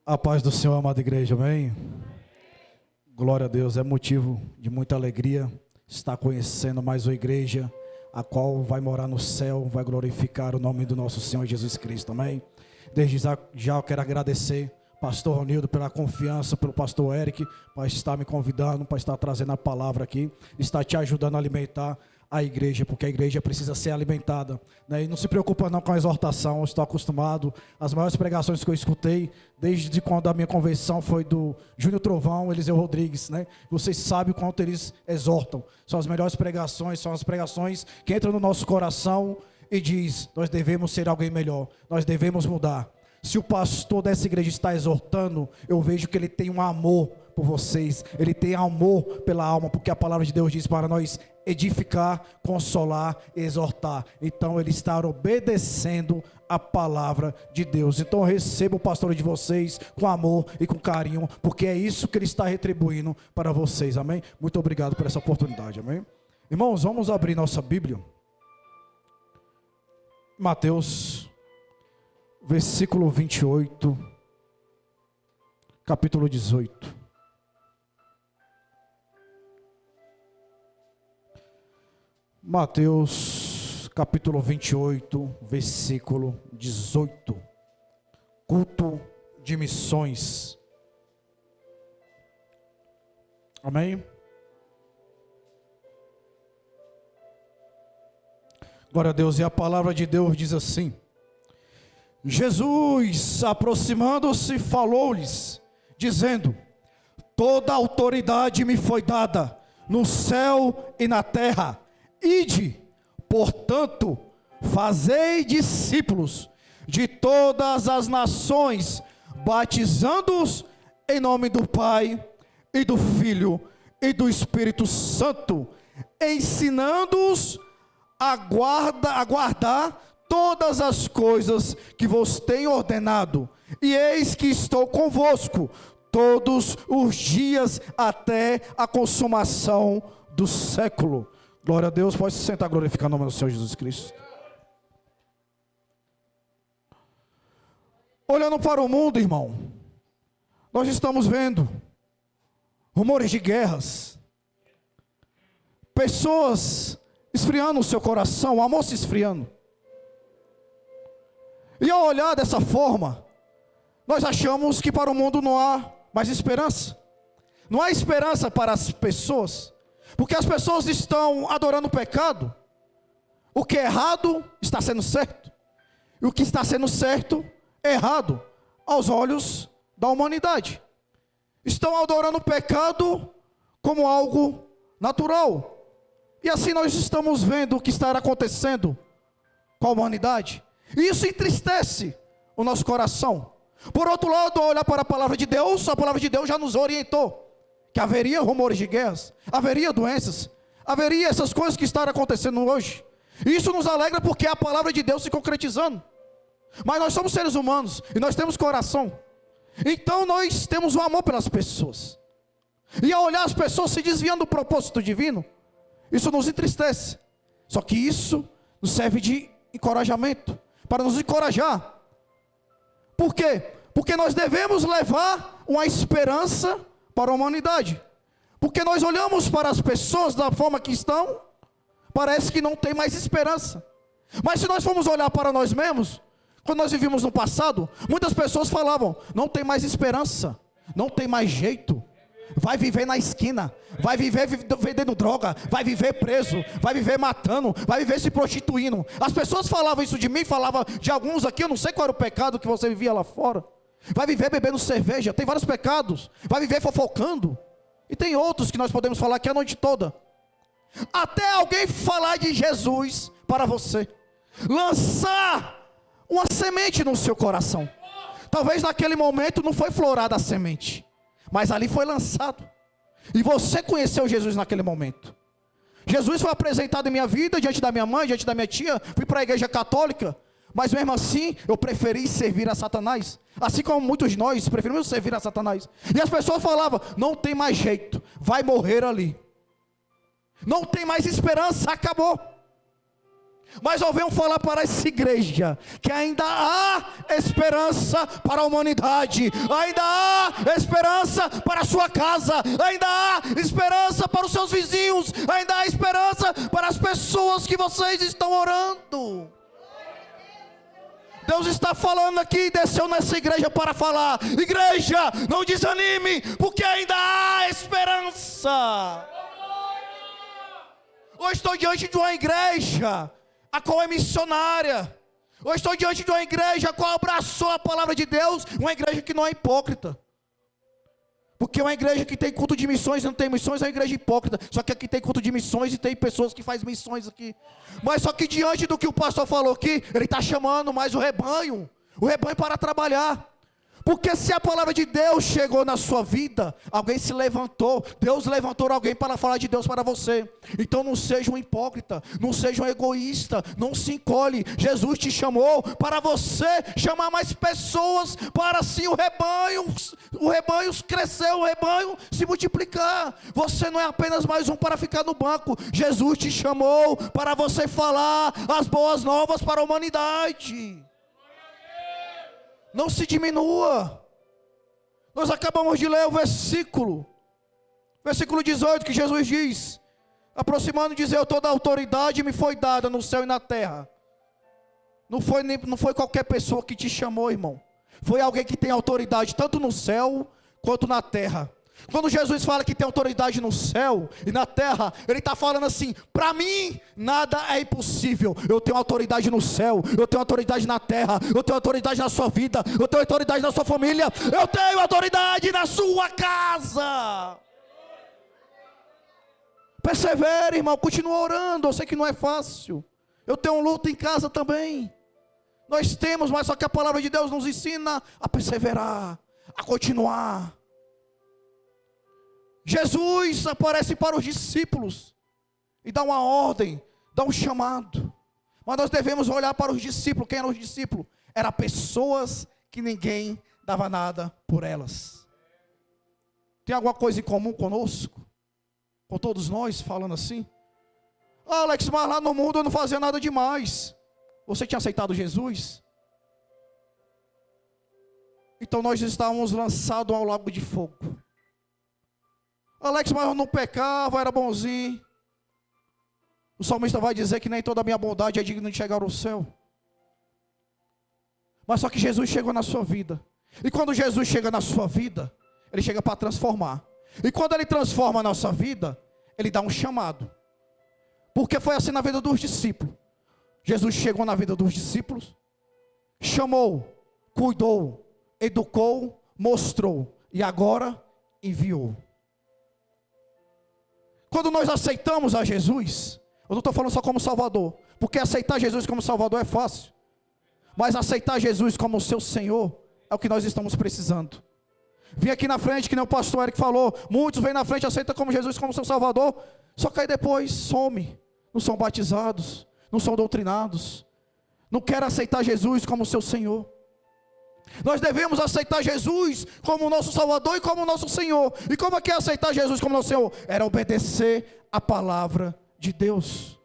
A paz do Senhor, amada igreja, amém? Glória a Deus, é motivo de muita alegria estar conhecendo mais uma igreja, a qual vai morar no céu, vai glorificar o nome do nosso Senhor Jesus Cristo, amém? Desde já eu quero agradecer pastor Ronildo pela confiança, pelo pastor Eric, para estar me convidando, para estar trazendo a palavra aqui, estar te ajudando a alimentar a igreja, porque a igreja precisa ser alimentada, né? E não se preocupa não com a exortação, eu estou acostumado. As maiores pregações que eu escutei desde quando a minha conversão foi do Júnior Trovão, Eliseu Rodrigues, né? Vocês sabem o quanto eles exortam, são as melhores pregações, são as pregações que entram no nosso coração e diz: nós devemos ser alguém melhor, nós devemos mudar. Se o pastor dessa igreja está exortando, eu vejo que ele tem um amor por vocês, ele tem amor pela alma, porque a palavra de Deus diz para nós edificar, consolar e exortar. Então ele está obedecendo a palavra de Deus. Então eu recebo o pastor de vocês com amor e com carinho, porque é isso que ele está retribuindo para vocês, amém? Muito obrigado por essa oportunidade, amém? Irmãos, vamos abrir nossa Bíblia, Mateus versículo 28, capítulo 18. Mateus, capítulo 28, versículo 18. Culto de missões. Amém? Glória a Deus. E a palavra de Deus diz assim: Jesus, aproximando-se, falou-lhes, dizendo: toda autoridade me foi dada no céu e na terra. Ide, portanto, fazei discípulos de todas as nações, batizando-os em nome do Pai, e do Filho, e do Espírito Santo, ensinando-os a guardar todas as coisas que vos tenho ordenado, e eis que estou convosco todos os dias até a consumação do século. Glória a Deus, pode se sentar, glorificar o nome do Senhor Jesus Cristo. Olhando para o mundo, irmão, nós estamos vendo rumores de guerras, pessoas esfriando o seu coração, o amor se esfriando. E ao olhar dessa forma, nós achamos que para o mundo não há mais esperança. Não há esperança para as pessoas, porque as pessoas estão adorando o pecado. O que é errado está sendo certo, e o que está sendo certo é errado aos olhos da humanidade. Estão adorando o pecado como algo natural. E assim nós estamos vendo o que está acontecendo com a humanidade. E isso entristece o nosso coração. Por outro lado, ao olhar para a palavra de Deus já nos orientou que haveria rumores de guerras, haveria doenças, haveria essas coisas que estão acontecendo hoje. E isso nos alegra porque é a palavra de Deus se concretizando. Mas nós somos seres humanos e nós temos coração. Então nós temos um amor pelas pessoas. E ao olhar as pessoas se desviando do propósito divino, isso nos entristece. Só que isso nos serve de encorajamento, para nos encorajar. Por quê? Porque nós devemos levar uma esperança para a humanidade. Porque nós olhamos para as pessoas da forma que estão, parece que não tem mais esperança. Mas se nós formos olhar para nós mesmos, quando nós vivíamos no passado, muitas pessoas falavam: não tem mais esperança, não tem mais jeito, vai viver na esquina, vai viver vendendo droga, vai viver preso, vai viver matando, vai viver se prostituindo. As pessoas falavam isso de mim, falavam de alguns aqui, eu não sei qual era o pecado que você vivia lá fora. Vai viver bebendo cerveja, tem vários pecados, vai viver fofocando, e tem outros que nós podemos falar aqui a noite toda. Até alguém falar de Jesus para você, lançar uma semente no seu coração. Talvez naquele momento não foi florada a semente, mas ali foi lançado, e você conheceu Jesus naquele momento. Jesus foi apresentado em minha vida, diante da minha mãe, diante da minha tia. Fui para a igreja católica, mas mesmo assim eu preferi servir a Satanás, assim como muitos de nós preferimos servir a Satanás. E as pessoas falavam: não tem mais jeito, vai morrer ali, não tem mais esperança, acabou. Mas eu venho falar para essa igreja que ainda há esperança para a humanidade, ainda há esperança para a sua casa, ainda há esperança para os seus vizinhos, ainda há esperança para as pessoas que vocês estão orando. Deus está falando aqui, desceu nessa igreja para falar: igreja, não desanime, porque ainda há esperança. Hoje estou diante de uma igreja a qual é missionária. Hoje estou diante de uma igreja a qual abraçou a palavra de Deus, uma igreja que não é hipócrita. Porque uma igreja que tem culto de missões e não tem missões é uma igreja hipócrita. Só que aqui tem culto de missões e tem pessoas que fazem missões aqui. Mas só que diante do que o pastor falou aqui, ele está chamando mais o rebanho para trabalhar. Porque se a palavra de Deus chegou na sua vida, alguém se levantou, Deus levantou alguém para falar de Deus para você. Então não seja um hipócrita, não seja um egoísta, não se encolhe. Jesus te chamou para você chamar mais pessoas, para assim o rebanho crescer, o rebanho se multiplicar. Você não é apenas mais um para ficar no banco. Jesus te chamou para você falar as boas novas para a humanidade. Não se diminua. Nós acabamos de ler o versículo 18, que Jesus diz: aproximando, dizer: toda a autoridade me foi dada no céu e na terra. Não foi qualquer pessoa que te chamou, irmão. Foi alguém que tem autoridade tanto no céu quanto na terra. Quando Jesus fala que tem autoridade no céu e na terra, Ele está falando assim: para mim nada é impossível. Eu tenho autoridade no céu, eu tenho autoridade na terra, eu tenho autoridade na sua vida, eu tenho autoridade na sua família, eu tenho autoridade na sua casa. Persevere, irmão, continua orando. Eu sei que não é fácil. Eu tenho um luto em casa também. Nós temos, mas só que a palavra de Deus nos ensina a perseverar, a continuar. Jesus aparece para os discípulos e dá uma ordem, dá um chamado. Mas nós devemos olhar para os discípulos. Quem eram os discípulos? Eram pessoas que ninguém dava nada por elas. Tem alguma coisa em comum conosco? Com todos nós, falando assim? Alex, mas lá no mundo eu não fazia nada demais. Você tinha aceitado Jesus? Então nós estávamos lançados ao lago de fogo. Alex, mas eu não pecava, era bonzinho. O salmista vai dizer que nem toda a minha bondade é digna de chegar ao céu. Mas só que Jesus chegou na sua vida. E quando Jesus chega na sua vida, Ele chega para transformar. E quando Ele transforma a nossa vida, Ele dá um chamado. Porque foi assim na vida dos discípulos. Jesus chegou na vida dos discípulos, chamou, cuidou, educou, mostrou e agora enviou. Quando nós aceitamos a Jesus, eu não estou falando só como Salvador, porque aceitar Jesus como Salvador é fácil, mas aceitar Jesus como seu Senhor é o que nós estamos precisando. Vim aqui na frente, que nem o pastor Eric falou, muitos vêm na frente, aceitam como Jesus como seu Salvador, só que aí depois some, não são batizados, não são doutrinados, não querem aceitar Jesus como seu Senhor. Nós devemos aceitar Jesus como nosso Salvador e como nosso Senhor. E como é que é aceitar Jesus como nosso Senhor? Era obedecer a palavra de Deus.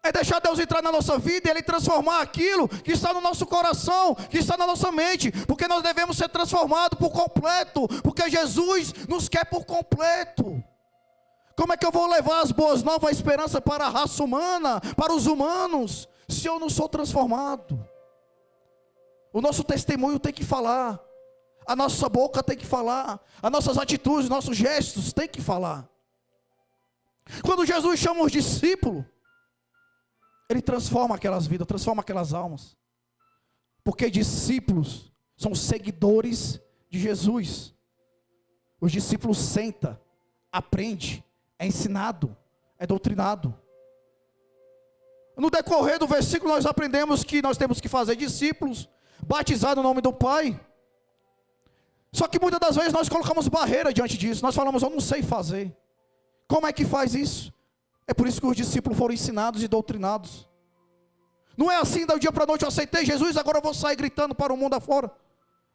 É deixar Deus entrar na nossa vida e Ele transformar aquilo que está no nosso coração, que está na nossa mente. Porque nós devemos ser transformados por completo. Porque Jesus nos quer por completo. Como é que eu vou levar as boas novas, a esperança para a raça humana, para os humanos, se eu não sou transformado? O nosso testemunho tem que falar, a nossa boca tem que falar, as nossas atitudes, nossos gestos tem que falar. Quando Jesus chama os discípulos, Ele transforma aquelas vidas, transforma aquelas almas. Porque discípulos são seguidores de Jesus. Os discípulos sentam, aprendem, é ensinado, é doutrinado. No decorrer do versículo nós aprendemos que nós temos que fazer discípulos, batizar no nome do Pai. Só que muitas das vezes nós colocamos barreira diante disso. Nós falamos: eu não sei fazer. Como é que faz isso? É por isso que os discípulos foram ensinados e doutrinados. Não é assim, do dia para a noite eu aceitei Jesus, agora eu vou sair gritando para o mundo afora.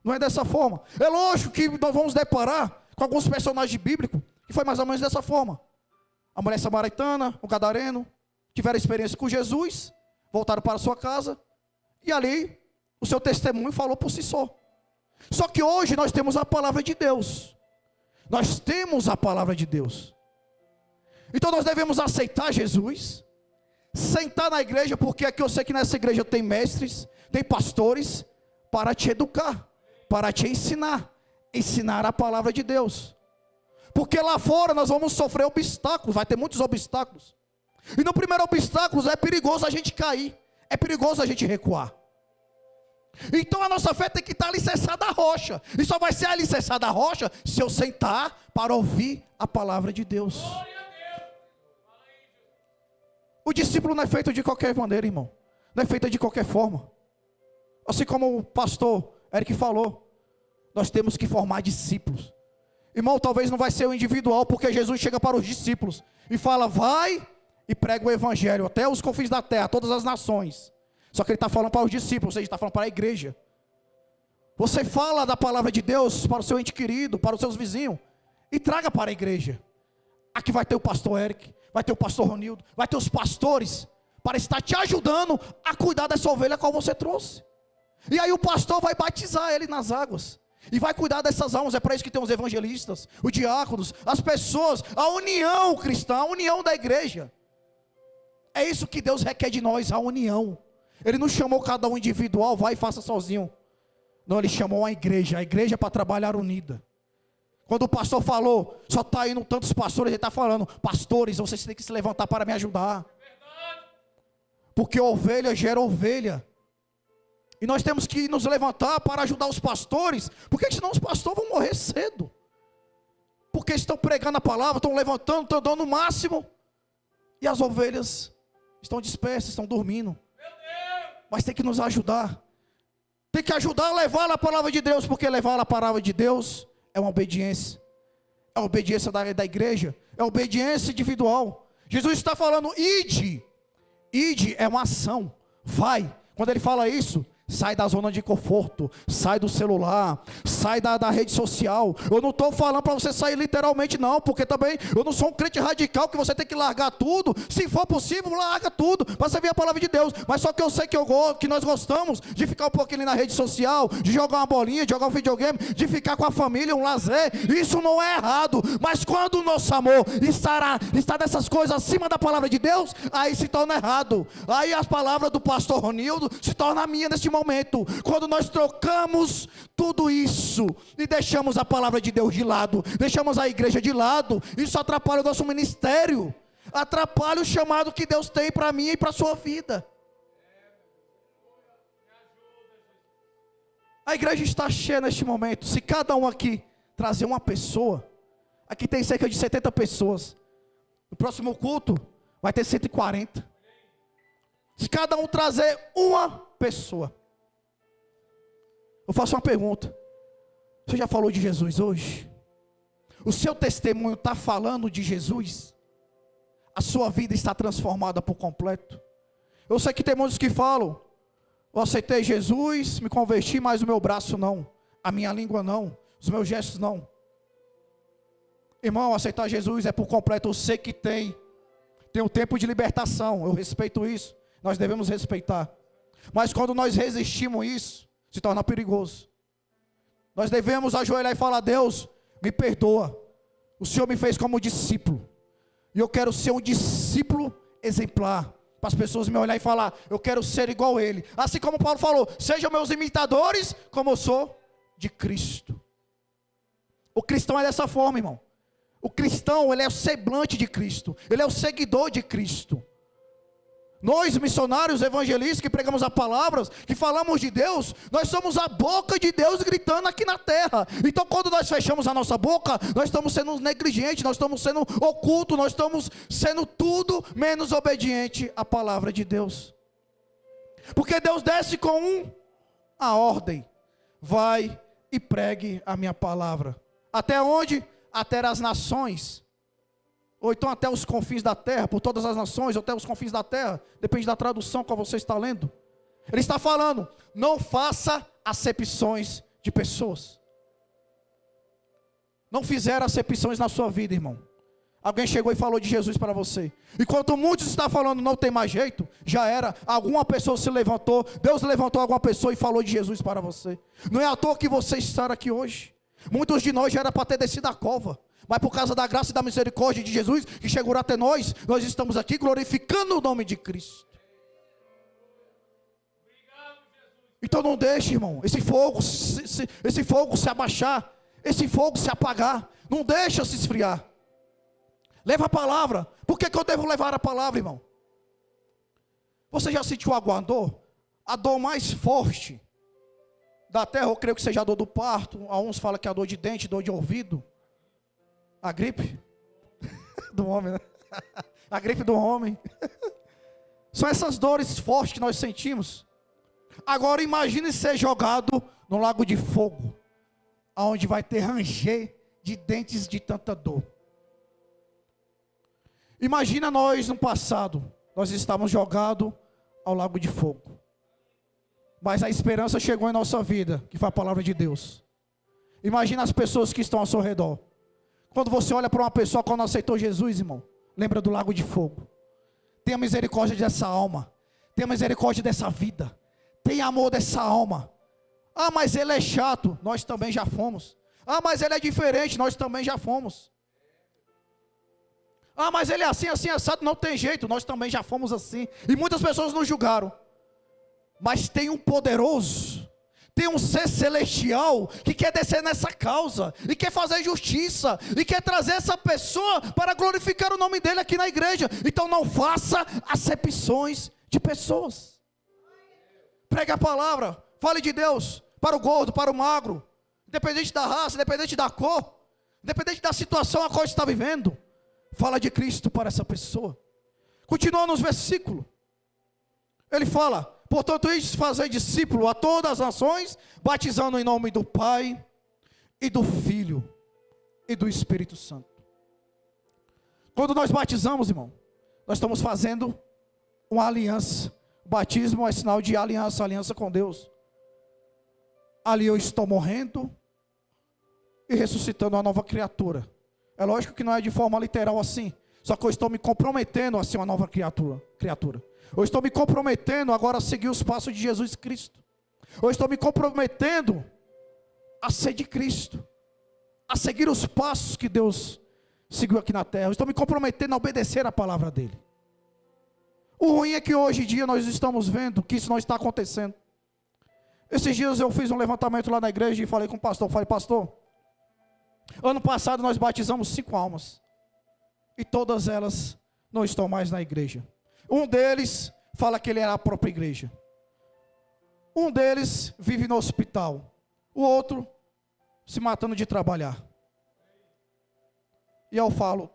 Não é dessa forma. É lógico que nós vamos deparar com alguns personagens bíblicos que foi mais ou menos dessa forma. A mulher samaritana, o gadareno, tiveram experiência com Jesus, voltaram para a sua casa, e ali o seu testemunho falou por si só. Só que hoje nós temos a palavra de Deus. Nós temos a palavra de Deus. Então nós devemos aceitar Jesus, sentar na igreja, porque aqui eu sei que nessa igreja tem mestres, tem pastores, para te educar, para te ensinar a palavra de Deus. Porque lá fora nós vamos sofrer obstáculos, vai ter muitos obstáculos. E no primeiro obstáculo é perigoso a gente cair, é perigoso a gente recuar. Então a nossa fé tem que estar alicerçada à rocha. E só vai ser alicerçada à rocha se eu sentar para ouvir a palavra de Deus. O discípulo não é feito de qualquer maneira, irmão. Não é feito de qualquer forma. Assim como o pastor Eric falou, nós temos que formar discípulos. Irmão, talvez não vai ser o individual, porque Jesus chega para os discípulos e fala, vai e prega o evangelho até os confins da terra, todas as nações. Só que ele está falando para os discípulos, ou seja, está falando para a igreja. Você fala da palavra de Deus para o seu ente querido, para os seus vizinhos, e traga para a igreja. Aqui vai ter o pastor Eric, vai ter o pastor Ronildo, vai ter os pastores, para estar te ajudando a cuidar dessa ovelha qual você trouxe. E aí o pastor vai batizar ele nas águas, e vai cuidar dessas almas. É para isso que tem os evangelistas, os diáconos, as pessoas, a união cristã, a união da igreja. É isso que Deus requer de nós, a união. Ele não chamou cada um individual, vai e faça sozinho. Não, ele chamou a igreja para trabalhar unida. Quando o pastor falou, só está indo tantos pastores, ele está falando, pastores, vocês têm que se levantar para me ajudar. Porque ovelha gera ovelha. E nós temos que nos levantar para ajudar os pastores, porque senão os pastores vão morrer cedo. Porque estão pregando a palavra, estão levantando, estão dando o máximo. E as ovelhas estão dispersas, estão dormindo. Mas tem que nos ajudar. Tem que ajudar a levar a palavra de Deus, porque levar a palavra de Deus é uma obediência. É a obediência da igreja, é a obediência individual. Jesus está falando, ide. Ide é uma ação, vai. Quando ele fala isso, sai da zona de conforto, sai do celular, sai da rede social. Eu não estou falando para você sair literalmente não, porque também eu não sou um crente radical que você tem que largar tudo. Se for possível, larga tudo, para você ver a palavra de Deus. Mas só que eu sei que nós gostamos de ficar um pouquinho ali na rede social, de jogar uma bolinha, de jogar um videogame, de ficar com a família, um lazer. Isso não é errado, mas quando o nosso amor está dessas coisas acima da palavra de Deus, aí se torna errado. Aí as palavras do pastor Ronildo se tornam a minha neste momento, quando nós trocamos tudo isso e deixamos a palavra de Deus de lado, deixamos a igreja de lado, isso atrapalha o nosso ministério, atrapalha o chamado que Deus tem para mim e para a sua vida. A igreja está cheia neste momento. Se cada um aqui trazer uma pessoa, aqui tem cerca de 70 pessoas, no próximo culto vai ter 140. Se cada um trazer uma pessoa, eu faço uma pergunta. Você já falou de Jesus hoje? O seu testemunho está falando de Jesus? A sua vida está transformada por completo? Eu sei que tem muitos que falam, eu aceitei Jesus, me converti, mas o meu braço não, a minha língua não, os meus gestos não. Irmão, aceitar Jesus é por completo. Eu sei que tem um tempo de libertação, eu respeito isso, nós devemos respeitar. Mas quando nós resistimos isso, se torna perigoso. Nós devemos ajoelhar e falar, Deus, me perdoa, o Senhor me fez como discípulo, e eu quero ser um discípulo exemplar, para as pessoas me olhar e falar, eu quero ser igual a Ele, assim como Paulo falou, sejam meus imitadores, como eu sou de Cristo. O cristão é dessa forma, irmão. O cristão, ele é o semblante de Cristo, ele é o seguidor de Cristo. Nós, missionários, evangelistas, que pregamos a palavra, que falamos de Deus, nós somos a boca de Deus gritando aqui na terra. Então quando nós fechamos a nossa boca, nós estamos sendo negligentes, nós estamos sendo ocultos, nós estamos sendo tudo menos obediente à palavra de Deus. Porque Deus desce com a ordem, vai e pregue a minha palavra. Até onde? Até as nações. Ou então até os confins da terra, por todas as nações, ou até os confins da terra, depende da tradução que você está lendo. Ele está falando, não faça acepções de pessoas. Não fizeram acepções na sua vida, irmão. Alguém chegou e falou de Jesus para você. Enquanto muitos estão falando, não tem mais jeito, já era. Alguma pessoa se levantou, Deus levantou alguma pessoa e falou de Jesus para você. Não é à toa que você está aqui hoje. Muitos de nós já era para ter descido a cova. Mas por causa da graça e da misericórdia de Jesus, que chegou até nós estamos aqui glorificando o nome de Cristo. Então não deixe, irmão, esse fogo se abaixar, esse fogo se apagar. Não deixa se esfriar. Leva a palavra. Por que eu devo levar a palavra, irmão? Você já sentiu alguma dor? A dor mais forte da terra, eu creio que seja a dor do parto. Alguns falam que é a dor de dente, dor de ouvido. A gripe do homem, né? A gripe do homem. São essas dores fortes que nós sentimos. Agora imagine ser jogado no lago de fogo, onde vai ter ranger de dentes de tanta dor. Imagina nós no passado, nós estávamos jogados ao lago de fogo. Mas a esperança chegou em nossa vida, que foi a palavra de Deus. Imagina as pessoas que estão ao seu redor. Quando você olha para uma pessoa que não aceitou Jesus, irmão, lembra do lago de fogo. Tenha misericórdia dessa alma. Tenha misericórdia dessa vida. Tenha amor dessa alma. Ah, mas ele é chato. Nós também já fomos. Ah, mas ele é diferente. Nós também já fomos. Ah, mas ele é assim, assim, assado. Não tem jeito. Nós também já fomos assim. E muitas pessoas nos julgaram. Mas tem um poderoso, tem um ser celestial que quer descer nessa causa e quer fazer justiça e quer trazer essa pessoa para glorificar o nome dele aqui na igreja. Então não faça acepções de pessoas. Pregue a palavra, fale de Deus para o gordo, para o magro, independente da raça, independente da cor, independente da situação a qual está vivendo. Fala de Cristo para essa pessoa. Continua nos versículos. Ele fala: portanto, ides fazer discípulo a todas as nações, batizando em nome do Pai, e do Filho, e do Espírito Santo. Quando nós batizamos, irmão, nós estamos fazendo uma aliança. O batismo é sinal de aliança, aliança com Deus. Ali eu estou morrendo e ressuscitando uma nova criatura. É lógico que não é de forma literal assim, só que eu estou me comprometendo a ser uma nova criatura. Eu estou me comprometendo agora a seguir os passos de Jesus Cristo. Eu estou me comprometendo a ser de Cristo, a seguir os passos que Deus seguiu aqui na terra. Eu estou me comprometendo a obedecer a palavra dele. O ruim é que hoje em dia nós estamos vendo que isso não está acontecendo. Esses dias eu fiz um levantamento lá na igreja e falei com o pastor. Falei: pastor, ano passado nós batizamos 5 almas, e todas elas não estão mais na igreja. Um deles fala que ele era a própria igreja. Um deles vive no hospital. O outro se matando de trabalhar. E eu falo: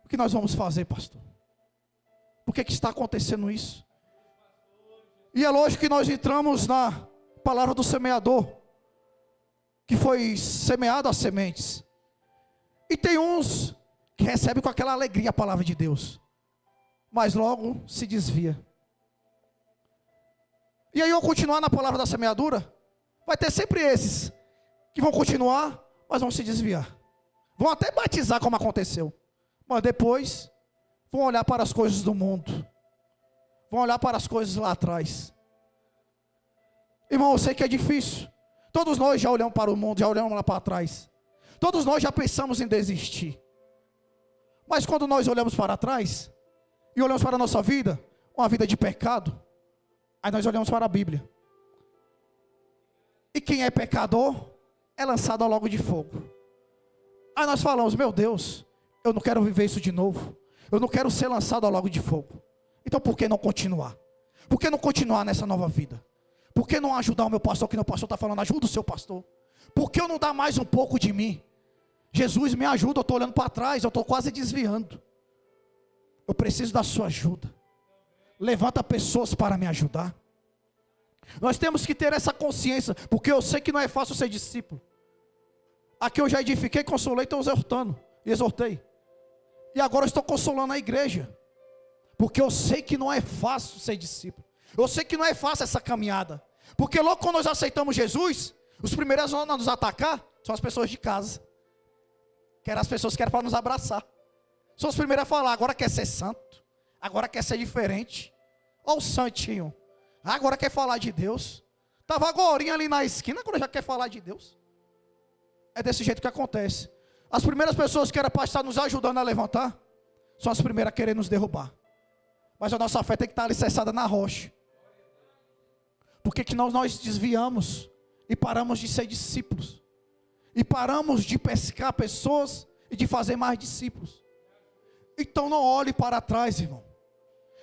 o que nós vamos fazer, pastor? Por que está acontecendo isso? E é lógico que nós entramos na palavra do semeador, que foi semeado as sementes. E tem uns que recebem com aquela alegria a palavra de Deus, mas logo se desvia. E aí, eu continuar na palavra da semeadura, vai ter sempre esses que vão continuar, mas vão se desviar. Vão até batizar, como aconteceu, mas depois vão olhar para as coisas do mundo, vão olhar para as coisas lá atrás. Irmão, eu sei que é difícil. Todos nós já olhamos para o mundo, já olhamos lá para trás. Todos nós já pensamos em desistir. Mas quando nós olhamos para trás e olhamos para a nossa vida, uma vida de pecado, aí nós olhamos para a Bíblia. E quem é pecador é lançado ao lago de fogo. Aí nós falamos: meu Deus, eu não quero viver isso de novo. Eu não quero ser lançado ao lago de fogo. Então por que não continuar? Por que não continuar nessa nova vida? Por que não ajudar o meu pastor, que o pastor está falando? Ajuda o seu pastor. Por que eu não dar mais um pouco de mim? Jesus, me ajuda, eu estou olhando para trás, eu estou quase desviando. Eu preciso da sua ajuda. Levanta pessoas para me ajudar. Nós temos que ter essa consciência, porque eu sei que não é fácil ser discípulo. Aqui eu já edifiquei, consolei, estou exortei. E agora eu estou consolando a igreja, porque eu sei que não é fácil ser discípulo. Eu sei que não é fácil essa caminhada, porque logo quando nós aceitamos Jesus, os primeiros a nos atacar são as pessoas de casa, que eram as pessoas que eram para nos abraçar. São os primeiros a falar, agora quer ser santo, agora quer ser diferente. Olha o santinho, agora quer falar de Deus. Estava agorinha ali na esquina, agora já quer falar de Deus. É desse jeito que acontece. As primeiras pessoas que eram para estar nos ajudando a levantar, são as primeiras a querer nos derrubar. Mas a nossa fé tem que estar alicerçada na rocha. Porque que nós desviamos e paramos de ser discípulos. E paramos de pescar pessoas e de fazer mais discípulos. Então não olhe para trás, irmão.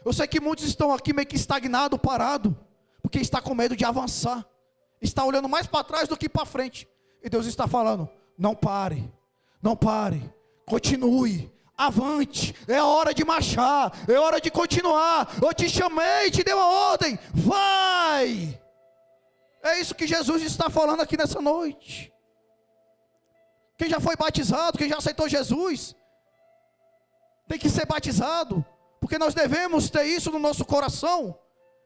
Eu sei que muitos estão aqui meio que estagnados, parados, porque está com medo de avançar. Está olhando mais para trás do que para frente. E Deus está falando, não pare, não pare, continue, avante, é hora de marchar, é hora de continuar. Eu te chamei, te dei a ordem, vai. É isso que Jesus está falando aqui nessa noite. Quem já foi batizado, quem já aceitou Jesus, tem que ser batizado, porque nós devemos ter isso no nosso coração,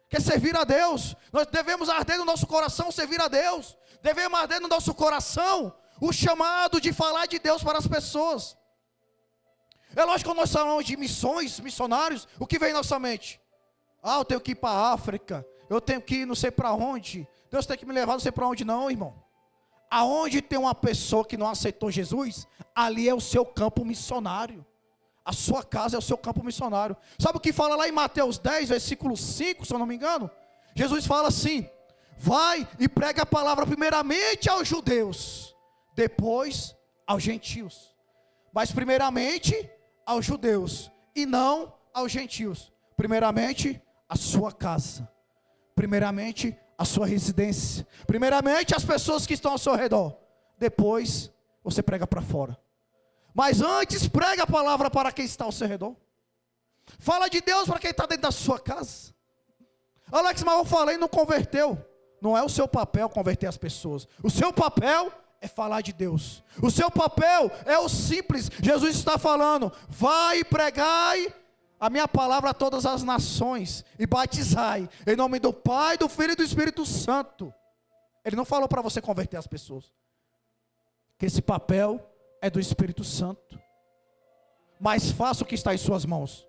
que é servir a Deus. Nós devemos arder no nosso coração, servir a Deus. Devemos arder no nosso coração o chamado de falar de Deus para as pessoas. É lógico que quando nós falamos de missões, missionários, o que vem em nossa mente? Eu tenho que ir para a África, eu tenho que ir não sei para onde, Deus tem que me levar não sei para onde. Não, irmão. Aonde tem uma pessoa que não aceitou Jesus, ali é o seu campo missionário. A sua casa é o seu campo missionário. Sabe o que fala lá em Mateus 10, versículo 5, se eu não me engano? Jesus fala assim, vai e prega a palavra primeiramente aos judeus, depois aos gentios. Mas primeiramente aos judeus e não aos gentios. Primeiramente a sua casa. Primeiramente a sua residência. Primeiramente as pessoas que estão ao seu redor. Depois você prega para fora. Mas antes prega a palavra para quem está ao seu redor. Fala de Deus para quem está dentro da sua casa. Alex, mas eu falei e não converteu. Não é o seu papel converter as pessoas. O seu papel é falar de Deus. O seu papel é o simples. Jesus está falando, vai e pregai a minha palavra a todas as nações e batizai em nome do Pai, do Filho e do Espírito Santo. Ele não falou para você converter as pessoas, que esse papel é do Espírito Santo. Mas faça o que está em suas mãos.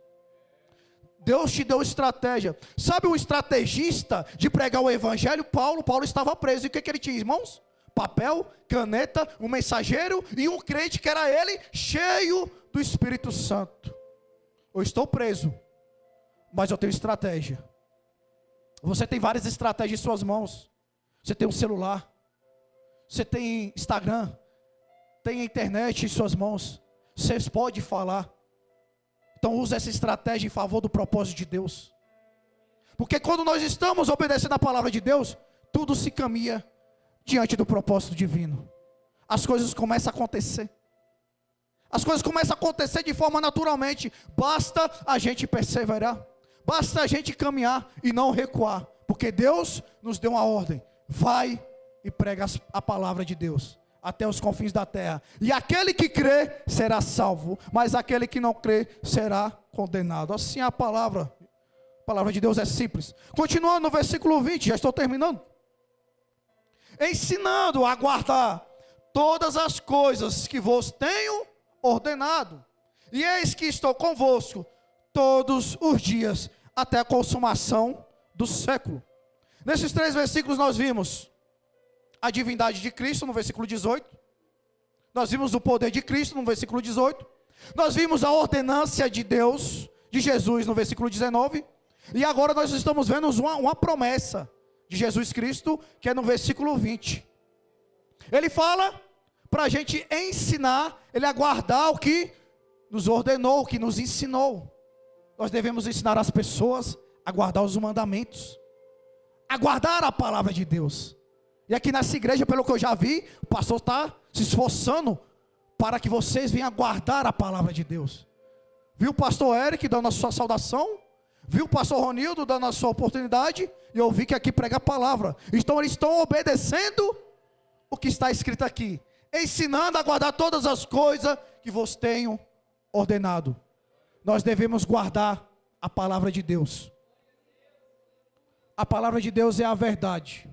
Deus te deu estratégia. Sabe o estrategista de pregar o evangelho? Paulo estava preso. E o que ele tinha, irmãos? Papel, caneta, um mensageiro e um crente que era ele, cheio do Espírito Santo. Eu estou preso, mas eu tenho estratégia. Você tem várias estratégias em suas mãos. Você tem um celular, você tem Instagram, tem a internet em suas mãos. Você pode falar. Então use essa estratégia em favor do propósito de Deus. Porque quando nós estamos obedecendo a palavra de Deus, tudo se caminha diante do propósito divino. As coisas começam a acontecer. As coisas começam a acontecer de forma naturalmente. Basta a gente perseverar. Basta a gente caminhar e não recuar. Porque Deus nos deu uma ordem. Vai e prega a palavra de Deus até os confins da terra. E aquele que crê será salvo. Mas aquele que não crê será condenado. Assim a palavra de Deus é simples. Continuando no versículo 20, já estou terminando. Ensinando a guardar todas as coisas que vos tenho ordenado. E eis que estou convosco todos os dias, até a consumação do século. Nesses 3 versículos nós vimos a divindade de Cristo, no versículo 18. Nós vimos o poder de Cristo, no versículo 18. Nós vimos a ordenância de Deus, de Jesus, no versículo 19. E agora nós estamos vendo uma promessa de Jesus Cristo, que é no versículo 20. Ele fala para a gente ensinar, ele aguardar o que nos ordenou, o que nos ensinou. Nós devemos ensinar as pessoas a guardar os mandamentos, a guardar a palavra de Deus. E aqui nessa igreja, pelo que eu já vi, o pastor está se esforçando para que vocês venham guardar a palavra de Deus. Viu o pastor Eric dando a sua saudação? Viu o pastor Ronildo dando a sua oportunidade? E eu vi que aqui prega a palavra. Então eles estão obedecendo o que está escrito aqui, ensinando a guardar todas as coisas que vos tenho ordenado. Nós devemos guardar a palavra de Deus. A palavra de Deus é a verdade.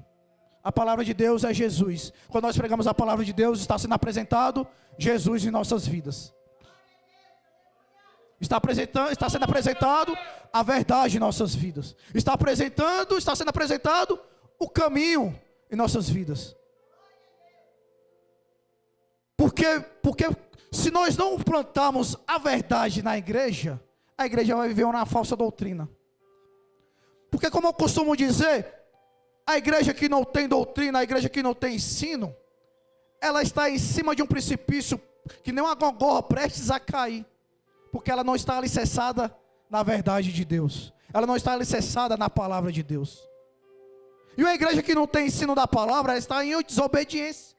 A palavra de Deus é Jesus. Quando nós pregamos a palavra de Deus, está sendo apresentado Jesus em nossas vidas. Está sendo apresentado a verdade em nossas vidas. Está sendo apresentado o caminho em nossas vidas. Porque se nós não plantarmos a verdade na igreja, a igreja vai viver uma falsa doutrina. Porque, como eu costumo dizer, a igreja que não tem doutrina, a igreja que não tem ensino, ela está em cima de um precipício que nem uma gangorra prestes a cair. Porque ela não está alicerçada na verdade de Deus. Ela não está alicerçada na palavra de Deus. E uma igreja que não tem ensino da palavra, ela está em desobediência.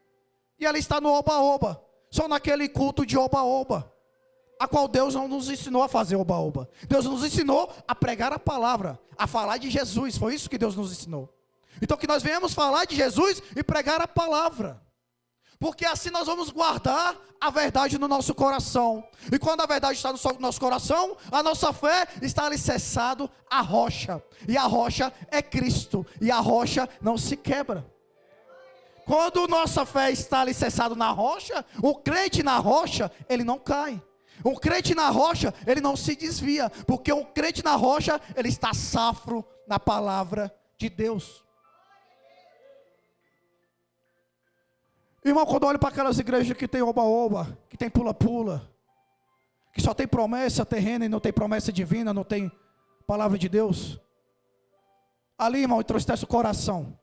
E ela está no oba-oba. Só naquele culto de oba-oba. A qual Deus não nos ensinou a fazer oba-oba. Deus nos ensinou a pregar a palavra. A falar de Jesus. Foi isso que Deus nos ensinou. Então que nós venhamos falar de Jesus e pregar a palavra. Porque assim nós vamos guardar a verdade no nosso coração. E quando a verdade está no nosso coração, a nossa fé está alicerçada à rocha. E a rocha é Cristo. E a rocha não se quebra. Quando nossa fé está alicerçada na rocha, o crente na rocha, ele não cai. O crente na rocha, ele não se desvia. Porque o crente na rocha, ele está safro na palavra de Deus. Irmão, quando eu olho para aquelas igrejas que tem oba-oba, que tem pula-pula, que só tem promessa terrena e não tem promessa divina, não tem palavra de Deus, ali, irmão, entristece o coração.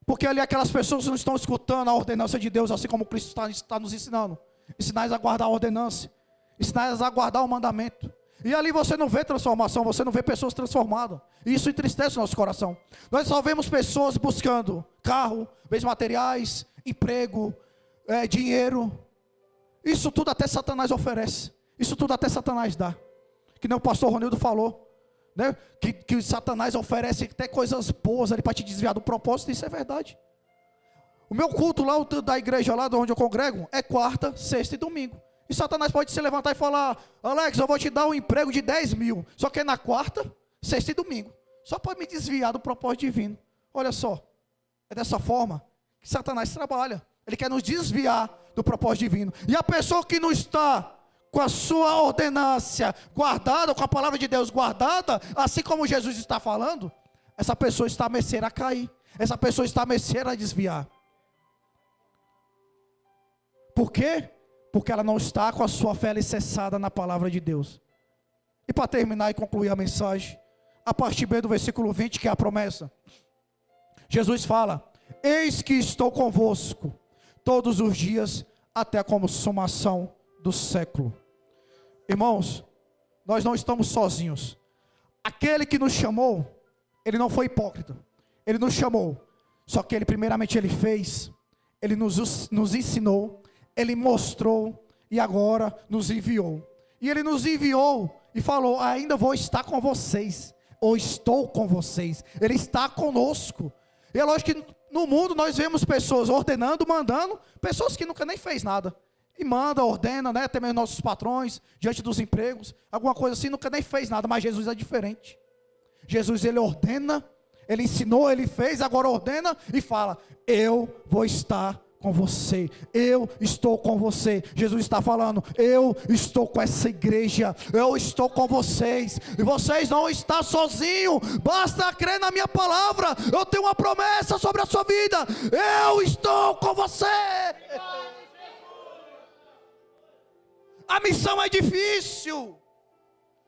Porque ali aquelas pessoas não estão escutando a ordenança de Deus, assim como Cristo está nos ensinando. Ensinar a guardar a ordenança, ensinar a guardar o mandamento. E ali você não vê transformação, você não vê pessoas transformadas. E isso entristece o nosso coração. Nós só vemos pessoas buscando carro, bens materiais, emprego, dinheiro. Isso tudo até Satanás oferece. Isso tudo até Satanás dá. Que nem o pastor Ronildo falou, né? Que Satanás oferece até coisas boas ali para te desviar do propósito. Isso é verdade. O meu culto lá, da igreja lá de onde eu congrego, é quarta, sexta e domingo. E Satanás pode se levantar e falar: Alex, eu vou te dar um emprego de 10 mil. Só que é na quarta, sexta e domingo. Só para me desviar do propósito divino. Olha só. É dessa forma que Satanás trabalha. Ele quer nos desviar do propósito divino. E a pessoa que não está com a sua ordenância guardada, com a palavra de Deus guardada, assim como Jesus está falando, essa pessoa está a mercê a cair. Essa pessoa está a mercê a desviar. Por quê? Porque ela não está com a sua fé alicerçada na palavra de Deus. E para terminar e concluir a mensagem, a partir B do versículo 20, que é a promessa. Jesus fala: eis que estou convosco todos os dias até a consumação do século. Irmãos, nós não estamos sozinhos. Aquele que nos chamou, ele não foi hipócrita. Ele nos chamou. Só que ele primeiramente ele fez, ele nos ensinou, ele mostrou e agora nos enviou. E ele nos enviou e falou: ainda vou estar com vocês. Ou estou com vocês. Ele está conosco. E é lógico que no mundo nós vemos pessoas ordenando, mandando, pessoas que nunca nem fez nada. E manda, ordena, né? Até mesmo nossos patrões, diante dos empregos, alguma coisa assim, nunca nem fez nada. Mas Jesus é diferente. Jesus, ele ordena, ele ensinou, ele fez, agora ordena e fala: eu vou estar com você, eu estou com você. Jesus está falando: eu estou com essa igreja, eu estou com vocês, e vocês não estão sozinhos, basta crer na minha palavra, eu tenho uma promessa sobre a sua vida, eu estou com você. A missão é difícil,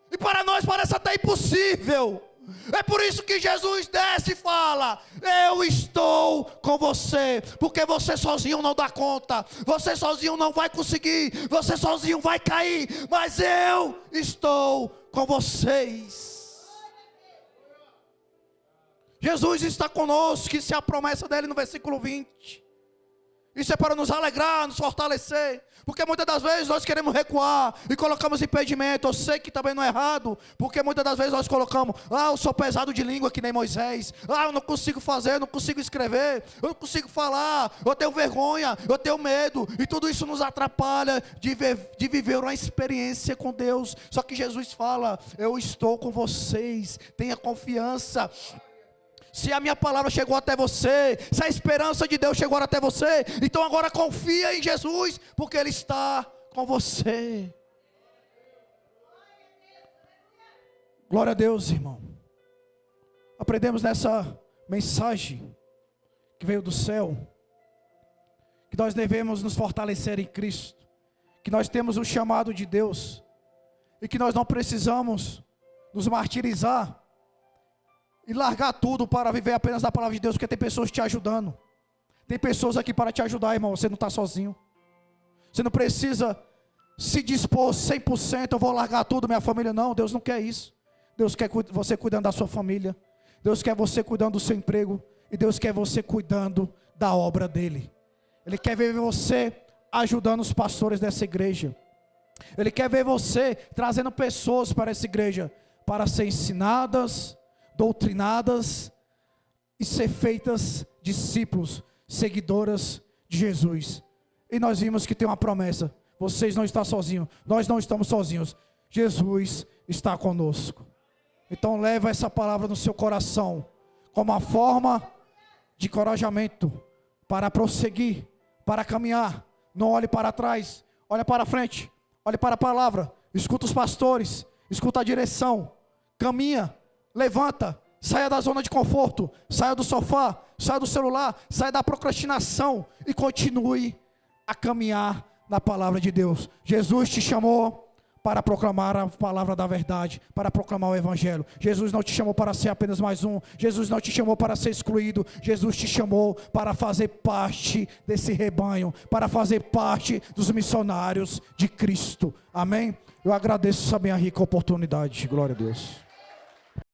e para nós parece até impossível. É por isso que Jesus desce e fala: eu estou com você, porque você sozinho não dá conta, você sozinho não vai conseguir, você sozinho vai cair, mas eu estou com vocês. Jesus está conosco, isso é a promessa dele no versículo 20. Isso é para nos alegrar, nos fortalecer. Porque muitas das vezes nós queremos recuar e colocamos impedimento. Eu sei que também não é errado, porque muitas das vezes nós colocamos: eu sou pesado de língua que nem Moisés. Eu não consigo fazer, eu não consigo escrever, eu não consigo falar, eu tenho vergonha, eu tenho medo. E tudo isso nos atrapalha de viver uma experiência com Deus. Só que Jesus fala: eu estou com vocês, tenha confiança. Se a minha palavra chegou até você, se a esperança de Deus chegou até você, então agora confia em Jesus, porque Ele está com você. Glória a Deus, irmão. Aprendemos nessa mensagem que veio do céu, que nós devemos nos fortalecer em Cristo, que nós temos o chamado de Deus, e que nós não precisamos nos martirizar e largar tudo para viver apenas da palavra de Deus, porque tem pessoas te ajudando, tem pessoas aqui para te ajudar, irmão. Você não está sozinho, você não precisa se dispor 100%, eu vou largar tudo, minha família. Não, Deus não quer isso. Deus quer você cuidando da sua família, Deus quer você cuidando do seu emprego, e Deus quer você cuidando da obra dele. Ele quer ver você ajudando os pastores dessa igreja. Ele quer ver você trazendo pessoas para essa igreja, para ser ensinadas, doutrinadas e ser feitas discípulos, seguidoras de Jesus. E nós vimos que tem uma promessa: vocês não estão sozinhos, nós não estamos sozinhos, Jesus está conosco. Então leva essa palavra no seu coração, como uma forma de encorajamento, para prosseguir, para caminhar. Não olhe para trás, olhe para frente, olhe para a palavra, escuta os pastores, escuta a direção, caminha, levanta, saia da zona de conforto, saia do sofá, saia do celular, saia da procrastinação e continue a caminhar na palavra de Deus. Jesus te chamou para proclamar a palavra da verdade, para proclamar o evangelho. Jesus não te chamou para ser apenas mais um, Jesus não te chamou para ser excluído, Jesus te chamou para fazer parte desse rebanho, para fazer parte dos missionários de Cristo. Amém? Eu agradeço essa minha rica oportunidade. Glória a Deus.